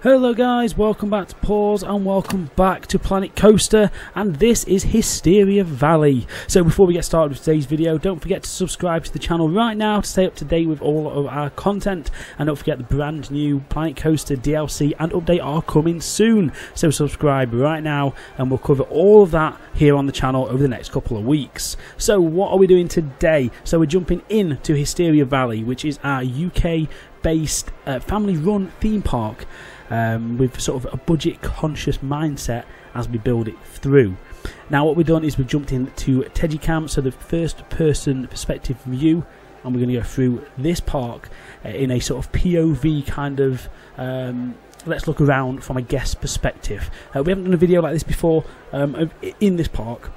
Hello guys, welcome back to Pause and welcome back to Planet Coaster, and this is Hysteria Valley. So before we get started with today's video, don't forget to subscribe to the channel right now to stay up to date with all of our content, and don't forget the brand new Planet Coaster DLC and update are coming soon. So subscribe right now and we'll cover all of that here on the channel over the next couple of weeks. So what are we doing today? So we're jumping into Hysteria Valley, which is our UK based family run theme park. With sort of a budget conscious mindset as we build it through. Now what we've done is we've jumped into Teddycam, so the first person perspective view, and we're going to go through this park in a sort of POV kind of let's look around from a guest perspective. We haven't done a video like this before in this park,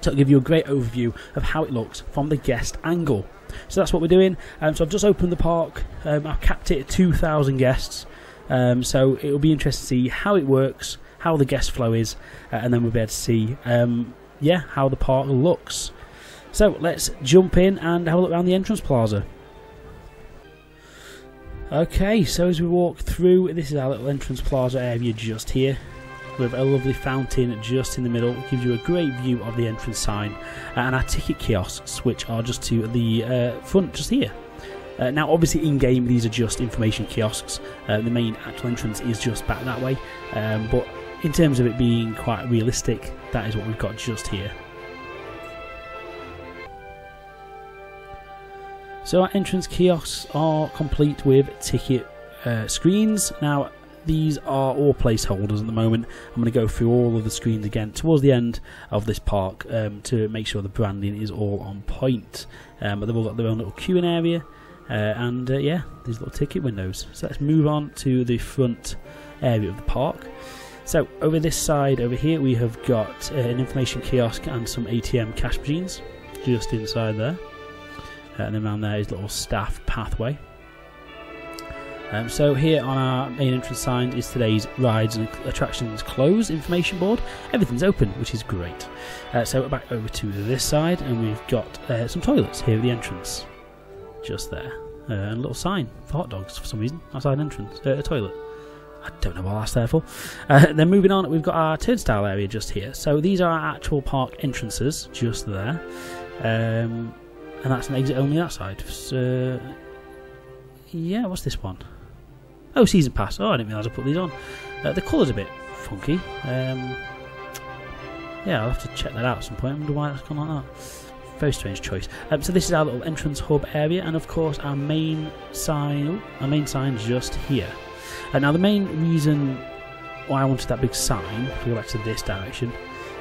so it'll give you a great overview of how it looks from the guest angle. So that's what we're doing. So I've just opened the park. I've capped it at 2,000 guests. So it'll be interesting to see how it works, how the guest flow is, and then we'll be able to see how the park looks. So let's jump in and have a look around the entrance plaza. Okay, so as we walk through, this is our little entrance plaza area just here, with a lovely fountain just in the middle. It gives you a great view of the entrance sign, and our ticket kiosks, which are just to the front just here. Now obviously in game these are just information kiosks, the main actual entrance is just back that way, but in terms of it being quite realistic, that is what we've got just here. So our entrance kiosks are complete with ticket screens. Now these are all placeholders at the moment. I'm going to go through all of the screens again towards the end of this park to make sure the branding is all on point, but they've all got their own little queuing area. Yeah, these little ticket windows. So let's move on to the front area of the park. So over this side over here we have got an information kiosk and some ATM cash machines just inside there, and then around there is a little staff pathway. So here on our main entrance sign is today's rides and attractions closed information board. Everything's open, which is great. So back over to this side, and we've got some toilets here at the entrance. Just there, and a little sign for hot dogs for some reason outside entrance, a toilet. I don't know what that's there for. Then moving on, we've got our turnstile area just here. So these are our actual park entrances just there, and that's an exit only that side. So, yeah, what's this one? Oh, season pass. Oh, I didn't realise I put these on. The colour's a bit funky. Yeah, I'll have to check that out at some point. I wonder why that's gone like that. Very strange choice. So this is our little entrance hub area, and of course our main sign. Our main sign just here. Now the main reason why I wanted that big sign, if we go back to this direction,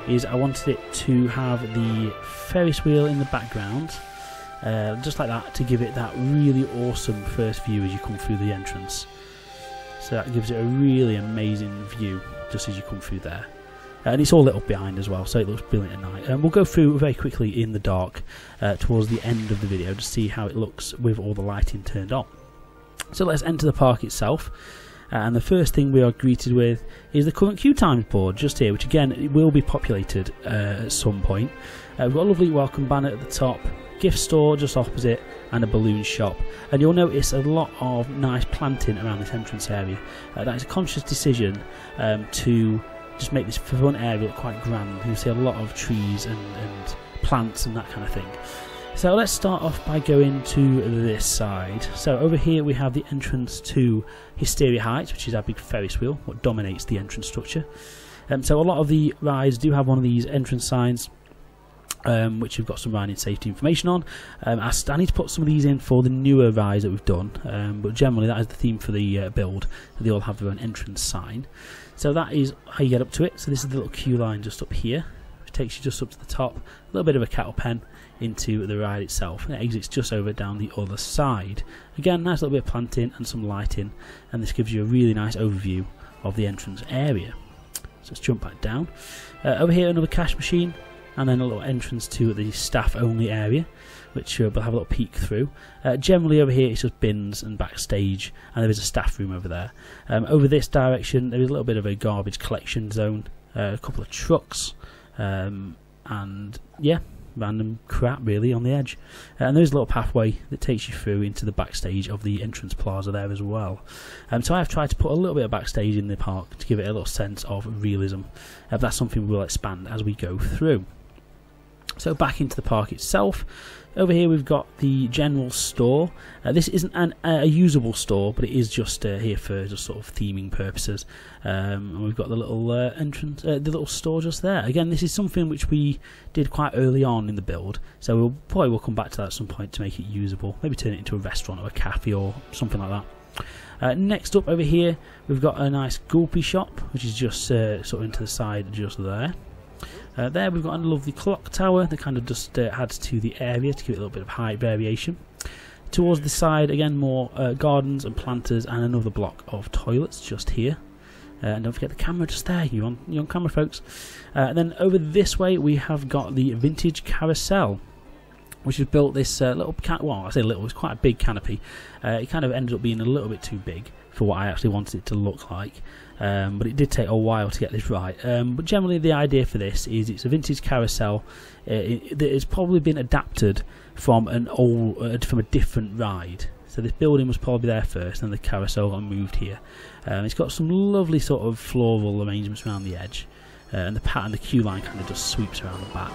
is I wanted it to have the Ferris wheel in the background, just like that, to give it that really awesome first view as you come through the entrance. So that gives it a really amazing view just as you come through there. And it's all lit up behind as well, so it looks brilliant at night. And we'll go through very quickly in the dark towards the end of the video to see how it looks with all the lighting turned on. So let's enter the park itself. And the first thing we are greeted with is the current queue times board just here, which again it will be populated at some point. We've got a lovely welcome banner at the top, gift store just opposite, and a balloon shop. And you'll notice a lot of nice planting around this entrance area. That is a conscious decision to just make this front area look quite grand. You'll see a lot of trees and plants and that kind of thing. So let's start off by going to this side. So over here we have the entrance to Hysteria Heights, which is our big Ferris wheel, what dominates the entrance structure. So a lot of the rides do have one of these entrance signs, which we've got some riding safety information on. I need to put some of these in for the newer rides that we've done, but generally that is the theme for the build. They all have their own entrance sign. So that is how you get up to it. So this is the little queue line just up here, which takes you just up to the top, a little bit of a cattle pen into the ride itself, and it exits just over down the other side. Again, nice little bit of planting and some lighting, and this gives you a really nice overview of the entrance area. So let's jump back down. Over here another cash machine, and then a little entrance to the staff only area, which we'll have a little peek through. Generally over here it's just bins and backstage, and there is a staff room over there. Over this direction there is a little bit of a garbage collection zone, a couple of trucks, and yeah, random crap really on the edge. And there's a little pathway that takes you through into the backstage of the entrance plaza there as well. So I've tried to put a little bit of backstage in the park to give it a little sense of realism. But that's something we'll expand as we go through. So back into the park itself. Over here we've got the general store. This isn't a usable store, but it is just here for just sort of theming purposes. And we've got the little entrance, the little store just there. Again, this is something which we did quite early on in the build, so we'll probably come back to that at some point to make it usable. Maybe turn it into a restaurant or a cafe or something like that. Next up over here, we've got a nice gulpy shop, which is just sort of into the side just there. There we've got a lovely clock tower that kind of just adds to the area to give it a little bit of height variation. Towards the side, again, more gardens and planters and another block of toilets just here. And don't forget the camera just there, you're on camera, folks. And then over this way we have got the vintage carousel, which has built this little, well, I say little, it's quite a big canopy. It kind of ended up being a little bit too big for what I actually wanted it to look like. But it did take a while to get this right. But generally the idea for this is it's a vintage carousel that has probably been adapted from an old, from a different ride. So this building was probably there first and the carousel got moved here. It's got some lovely sort of floral arrangements around the edge. And the queue line kind of just sweeps around the back.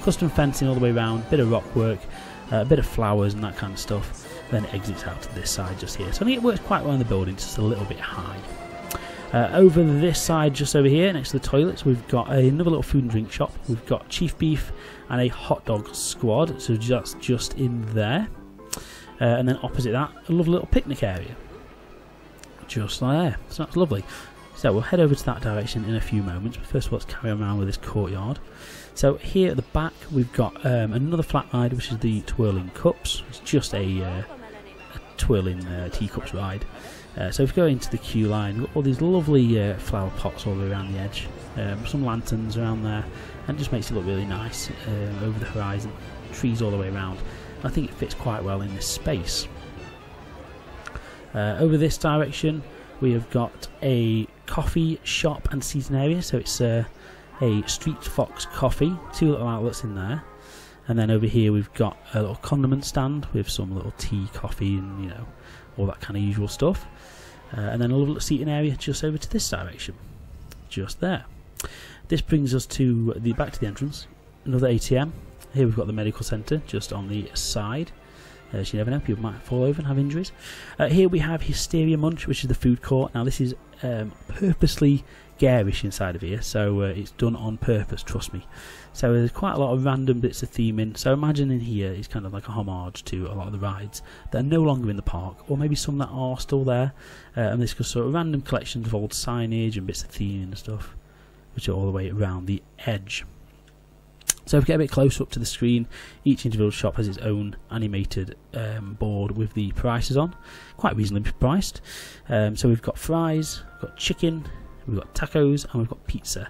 Custom fencing all the way around, bit of rock work, a bit of flowers and that kind of stuff. Then it exits out to this side just here. So I think it works quite well in the building, it's just a little bit high. Over this side, just over here, next to the toilets, we've got another little food and drink shop. We've got chief beef and a hot dog squad, so just in there. And then opposite that, a lovely little picnic area. Just like there, so that's lovely. So we'll head over to that direction in a few moments, but first of all let's carry on around with this courtyard. So here at the back we've got another flat ride, which is the twirling cups. It's just a twirling teacups ride. So if we go into the queue line, we've got all these lovely flower pots all the way around the edge, some lanterns around there, and it just makes it look really nice over the horizon, trees all the way around. I think it fits quite well in this space. Over this direction we have got a coffee shop and seating area, so it's a Street Fox coffee, two little outlets in there. And then over here we've got a little condiment stand with some little tea, coffee and, you know, all that kind of usual stuff. And then a little seating area just over to this direction, just there. This brings us to back to the entrance, another ATM. Here we've got the medical centre just on the side. So you never know, people might fall over and have injuries. Here we have Hysteria Munch, which is the food court. Now this is purposely garish inside of here, so it's done on purpose, trust me. So there's quite a lot of random bits of theming. So imagine in here is kind of like a homage to a lot of the rides that are no longer in the park, or maybe some that are still there. And this is sort of random collections of old signage and bits of theming and stuff, which are all the way around the edge. So if we get a bit closer up to the screen, each individual shop has its own animated board with the prices on, quite reasonably priced. So we've got fries, we've got chicken, we've got tacos, and we've got pizza,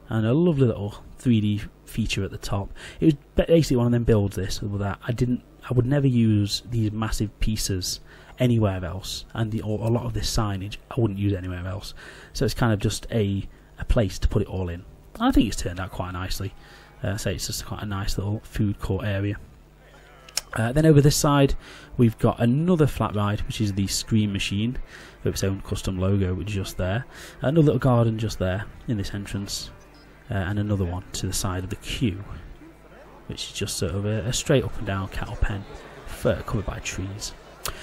and a lovely little 3D feature at the top. It was basically one of them builds, this, that I would never use these massive pieces anywhere else, and a lot of this signage I wouldn't use anywhere else. So it's kind of just a place to put it all in. And I think it's turned out quite nicely. So it's just quite a nice little food court area. Then over this side we've got another flat ride, which is the Scream Machine with its own custom logo, which is just there. Another little garden just there in this entrance, and another one to the side of the queue, which is just sort of a straight up and down cattle pen covered by trees.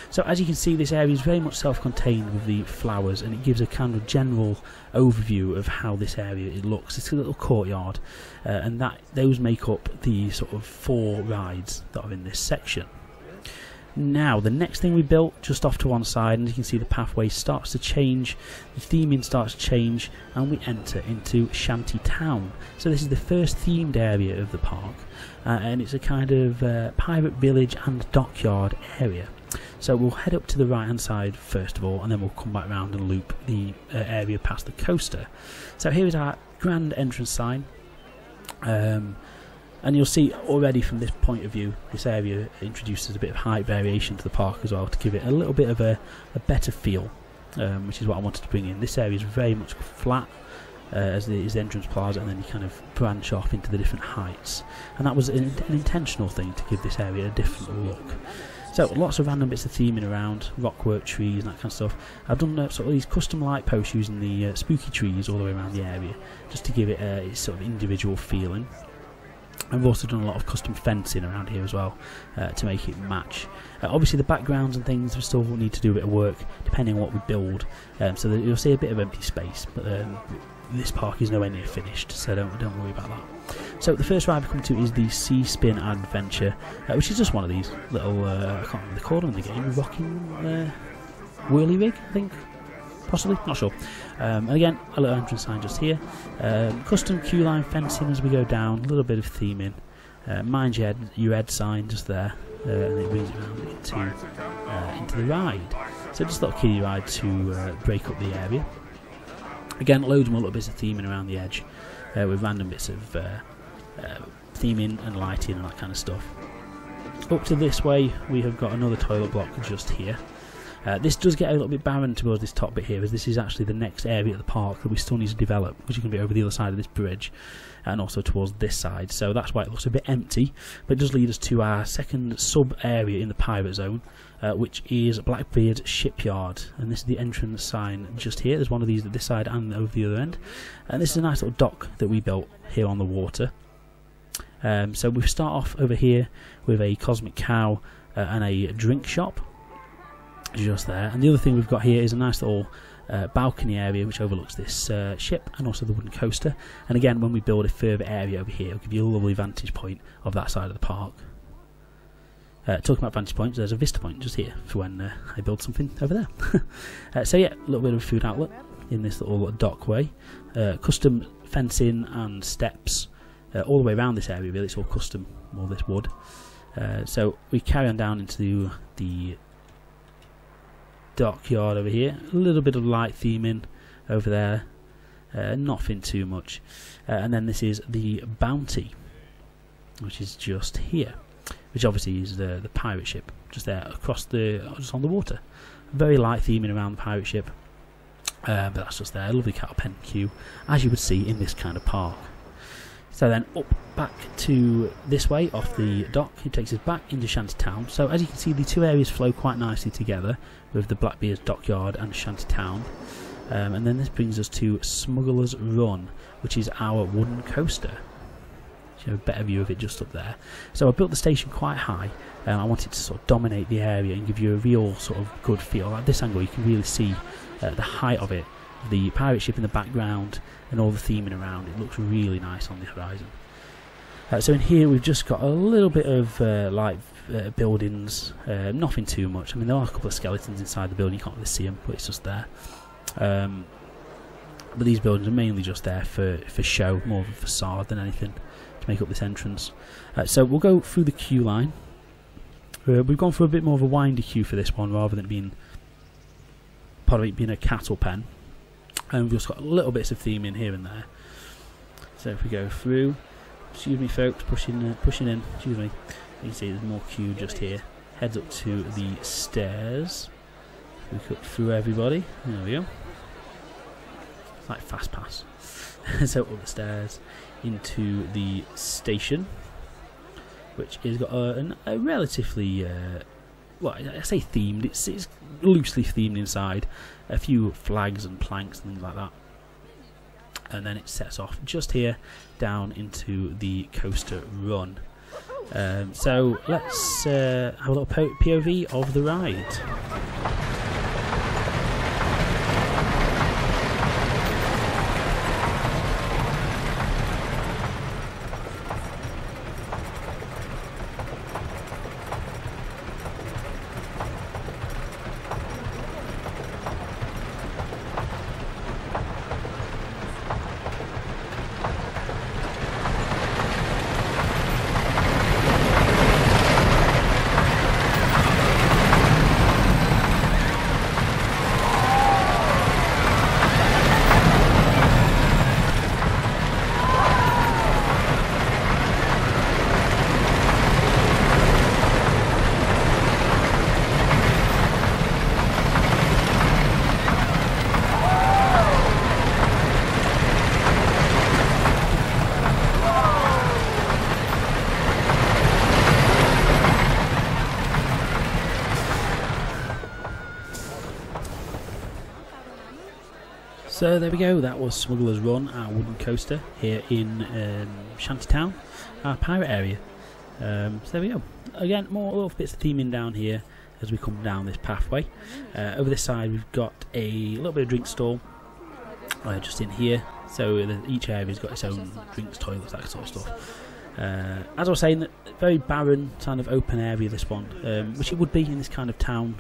So as you can see, this area is very much self-contained with the flowers, and it gives a kind of general overview of how this area looks. It's a little courtyard, and those make up the sort of 4 rides that are in this section. Now the next thing we built just off to one side, and you can see the pathway starts to change, the theming starts to change, and we enter into Shantytown. So this is the first themed area of the park, and it's a kind of pirate village and dockyard area. So we'll head up to the right hand side first of all, and then we'll come back round and loop the area past the coaster. So here is our grand entrance sign, and you'll see already from this point of view, this area introduces a bit of height variation to the park as well, to give it a little bit of a better feel, which is what I wanted to bring in. This area is very much flat, as the entrance plaza, and then you kind of branch off into the different heights. And that was an intentional thing to give this area a different look. So lots of random bits of theming around, rockwork trees and that kind of stuff. I've done sort of these custom light posts using the spooky trees all the way around the area, just to give it its sort of individual feeling. I've also done a lot of custom fencing around here as well, to make it match. Obviously the backgrounds and things we still need to do a bit of work depending on what we build, so that you'll see a bit of empty space, but this park is nowhere near finished, so don't worry about that. So the first ride we come to is the Sea Spin Adventure, which is just one of these little, I can't remember the call in the game, rocking whirly rig, I think, possibly, not sure. And again, a little entrance sign just here. Custom queue line fencing as we go down, a little bit of theming. Mind your head sign just there, and it brings it around into the ride. So just a little kiddie ride to break up the area. Again, loads more little bits of theming around the edge, with random bits of theming and lighting and that kind of stuff. Up to this way, we have got another toilet block just here. This does get a little bit barren towards this top bit here, as this is actually the next area of the park that we still need to develop, which is going to be over the other side of this bridge, and also towards this side. So that's why it looks a bit empty, but it does lead us to our second sub-area in the pirate zone, which is Blackbeard's Shipyard. And this is the entrance sign just here. There's one of these at this side and over the other end. And this is a nice little dock that we built here on the water. So we start off over here with a cosmic cow and a drink shop just there. And the other thing we've got here is a nice little balcony area which overlooks this ship and also the wooden coaster. And again, when we build a further area over here, it'll give you a lovely vantage point of that side of the park. Talking about vantage points, there's a vista point just here for when I build something over there. So yeah, a little bit of a food outlet in this little dock way. Custom fencing and steps all the way around this area, really. It's all custom, all this wood. So we carry on down into the dockyard over here. A little bit of light theming over there, nothing too much. And then this is the Bounty, which is just here, which obviously is the pirate ship just there across just on the water. Very light theming around the pirate ship, but that's just there. A lovely cattle pen queue, as you would see in this kind of park. So then up back to this way off the dock, it takes us back into Shantytown. So as you can see, the two areas flow quite nicely together with the Blackbeard's Dockyard and Shantytown. And then this brings us to Smugglers Run, which is our wooden coaster. You have a better view of it just up there. So I built the station quite high. I wanted to sort of dominate the area and give you a real sort of good feel. At this angle you can really see the height of it, the pirate ship in the background and all the theming around. It looks really nice on the horizon. So in here we've just got a little bit of light buildings, nothing too much. I mean, there are a couple of skeletons inside the building, you can't really see them, but it's just there. But these buildings are mainly just there for show, more of a facade than anything, to make up this entrance. So we'll go through the queue line. We've gone for a bit more of a windy queue for this one, rather than being part of it being a cattle pen. And we've just got little bits of theme in here and there. So if we go through, excuse me folks, pushing in, excuse me, you can see there's more queue just here. Heads up to the stairs. We cut through everybody, there we go. It's like fast pass. So up the stairs into the station, which has got a relatively, well, I say themed, it's loosely themed inside. A few flags and planks and things like that. And then it sets off just here down into the coaster run. So let's have a little POV of the ride. So there we go, that was Smugglers Run, our wooden coaster here in Shantytown, our pirate area. So there we go. Again, more little bits of theming down here as we come down this pathway. Over this side we've got a little bit of drink stall just in here. So each area's got its own drinks, toilets, that sort of stuff. As I was saying, very barren kind of open area this one, which it would be in this kind of town.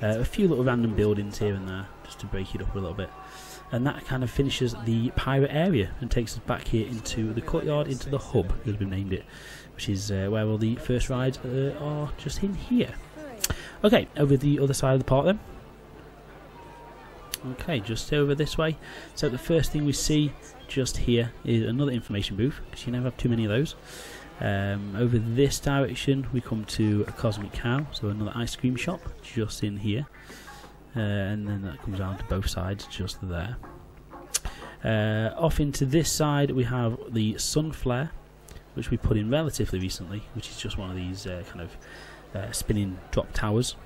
A few little random buildings here and there just to break it up a little bit. And that kind of finishes the pirate area and takes us back here into the courtyard, into the hub, as we've named it, which is where all the first rides are just in here. Okay, over the other side of the park then. Okay, just over this way. So the first thing we see just here is another information booth, because you never have too many of those. Over this direction we come to a Cosmic Cow, so another ice cream shop just in here. And then that comes down to both sides just there. Off into this side we have the Sun Flare, which we put in relatively recently, which is just one of these kind of spinning drop towers.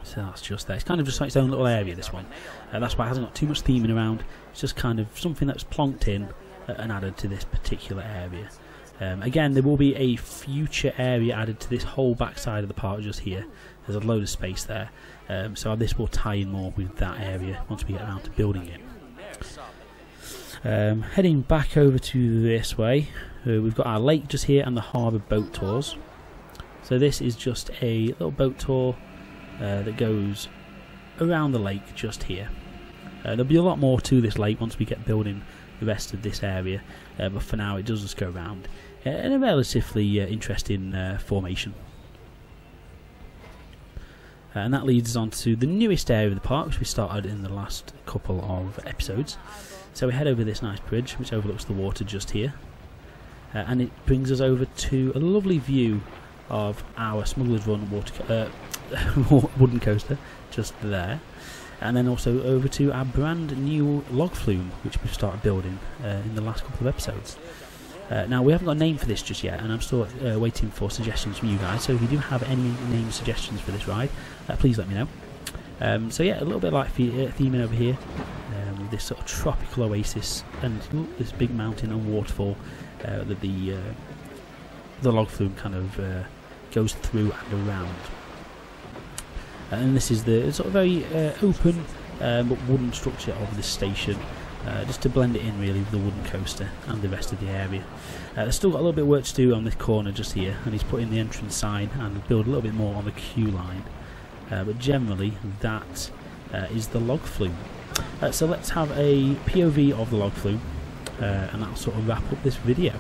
So that's just there. It's kind of just like its own little area, this one. That's why it hasn't got too much theming around. It's just kind of something that's plonked in and added to this particular area. Again, there will be a future area added to this whole back side of the park just here. There's a load of space there. So this will tie in more with that area once we get around to building it. Heading back over to this way, we've got our lake just here and the harbour boat tours. So this is just a little boat tour that goes around the lake just here. There'll be a lot more to this lake once we get building the rest of this area, but for now it does just go around in a relatively interesting formation. And that leads us on to the newest area of the park, which we started in the last couple of episodes. So we head over this nice bridge which overlooks the water just here, and it brings us over to a lovely view of our Smugglers Run wooden coaster just there, and then also over to our brand new log flume, which we've started building in the last couple of episodes. Now we haven't got a name for this just yet, and I'm still waiting for suggestions from you guys, so if you do have any name suggestions for this ride, please let me know. So yeah, a little bit like theming over here, with this sort of tropical oasis and this big mountain and waterfall that the log flume kind of goes through and around. And this is the sort of very open but wooden structure of this station, just to blend it in really with the wooden coaster and the rest of the area. They've still got a little bit of work to do on this corner just here, and he's put in the entrance sign and build a little bit more on the queue line. But generally that is the log flume. So let's have a POV of the log flume, and that'll sort of wrap up this video.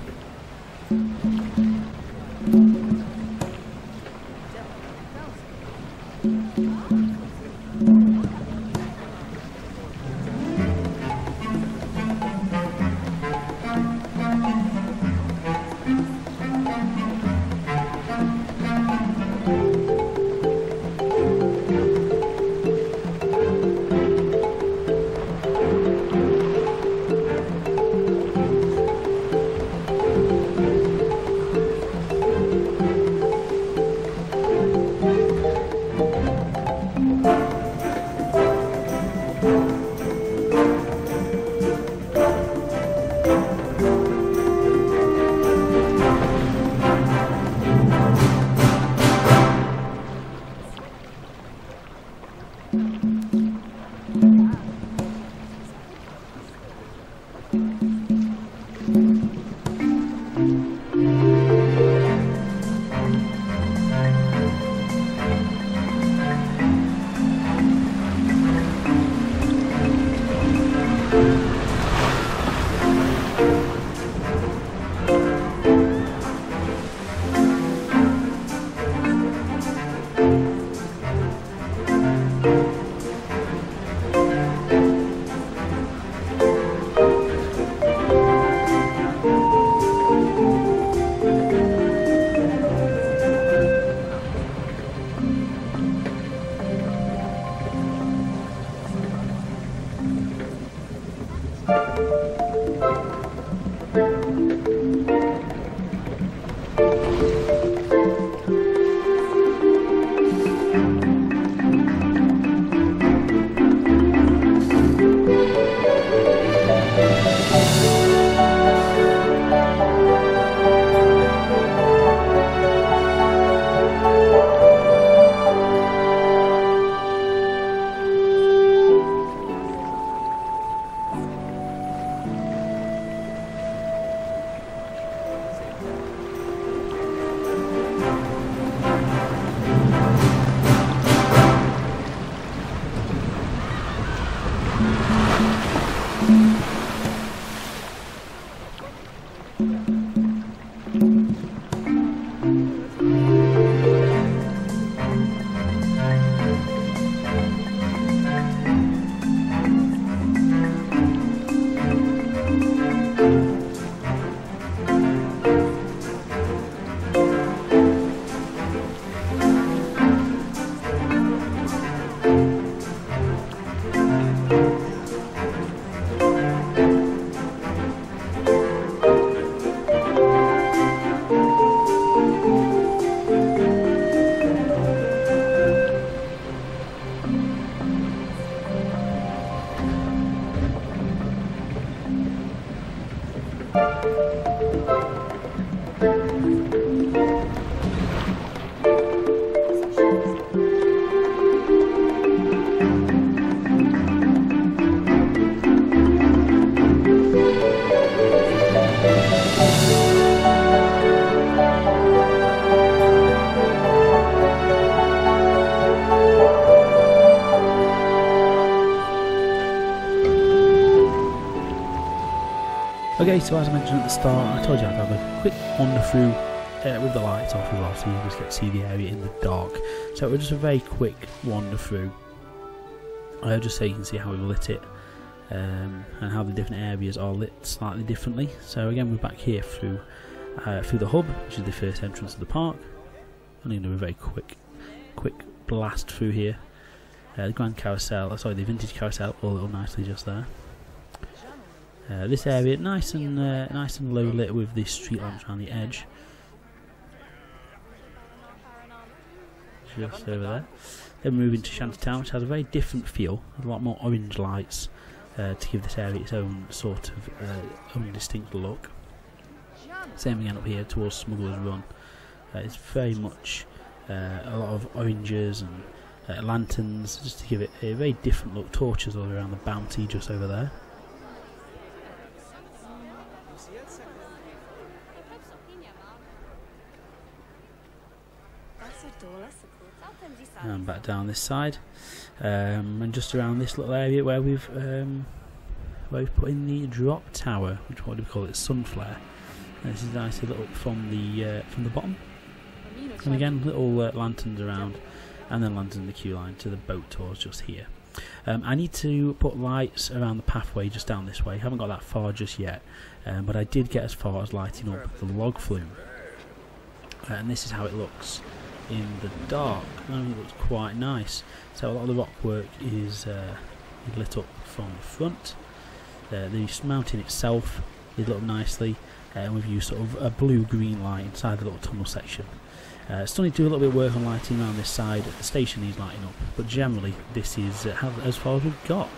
Okay, so as I mentioned at the start, I told you I'd have a quick wander through with the lights off as well, so you just get to see the area in the dark. So it was just a very quick wander through, just so you can see how we've lit it, and how the different areas are lit slightly differently. So again, we're back here through the hub, which is the first entrance of the park. I'm going to do a very quick blast through here. The Grand Carousel, sorry, the Vintage Carousel, all lit nicely just there. This area nice and low lit with the street lamps around the edge. Just over there. Then we move into Shantytown, which has a very different feel, a lot more orange lights to give this area its own sort of own distinct look. Same again up here towards Smugglers Run. It's very much a lot of oranges and lanterns, just to give it a very different look. Torches all around the bounty just over there. And back down this side, and just around this little area where we've put in the drop tower, which what do we call it? Sun flare. And this is nicely lit up from the bottom. And again, little lanterns around, and then lanterns in the queue line to the boat tours just here. I need to put lights around the pathway just down this way. Haven't got that far just yet, but I did get as far as lighting up the log flume. And this is how it looks in the dark. It looks quite nice. So a lot of the rock work is lit up from the front. The mountain itself is lit up nicely, and we've used sort of a blue-green light inside the little tunnel section. Still need to do a little bit of work on lighting around this side. The station needs lighting up, but generally this is as far as we've got,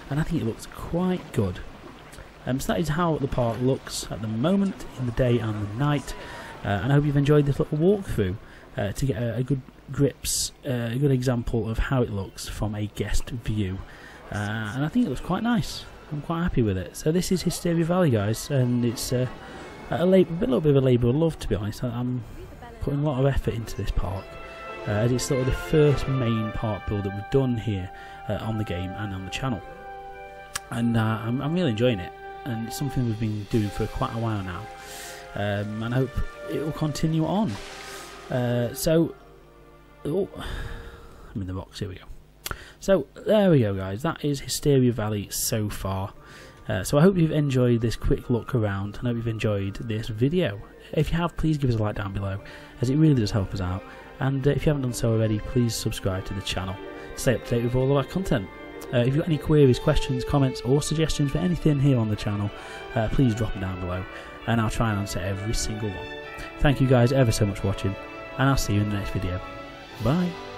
and I think it looks quite good. So that is how the park looks at the moment, in the day and the night, and I hope you've enjoyed this little walkthrough to get a good a good example of how it looks from a guest view, and I think it looks quite nice. I'm quite happy with it. So this is Hysteria Valley, guys, and it's a little bit of a labour of love, to be honest. I'm putting a lot of effort into this park, as it's sort of the first main park build that we've done here on the game and on the channel, and I'm really enjoying it, and it's something we've been doing for quite a while now, and I hope it will continue on. So, oh, I'm in the box, here we go. So, there we go, guys, that is Hysteria Valley so far. So I hope you've enjoyed this quick look around, and I hope you've enjoyed this video. If you have, please give us a like down below, as it really does help us out. And if you haven't done so already, please subscribe to the channel to stay up to date with all of our content. If you've got any queries, questions, comments or suggestions for anything here on the channel, please drop them down below, and I'll try and answer every single one. Thank you guys ever so much for watching, and I'll see you in the next video. Bye.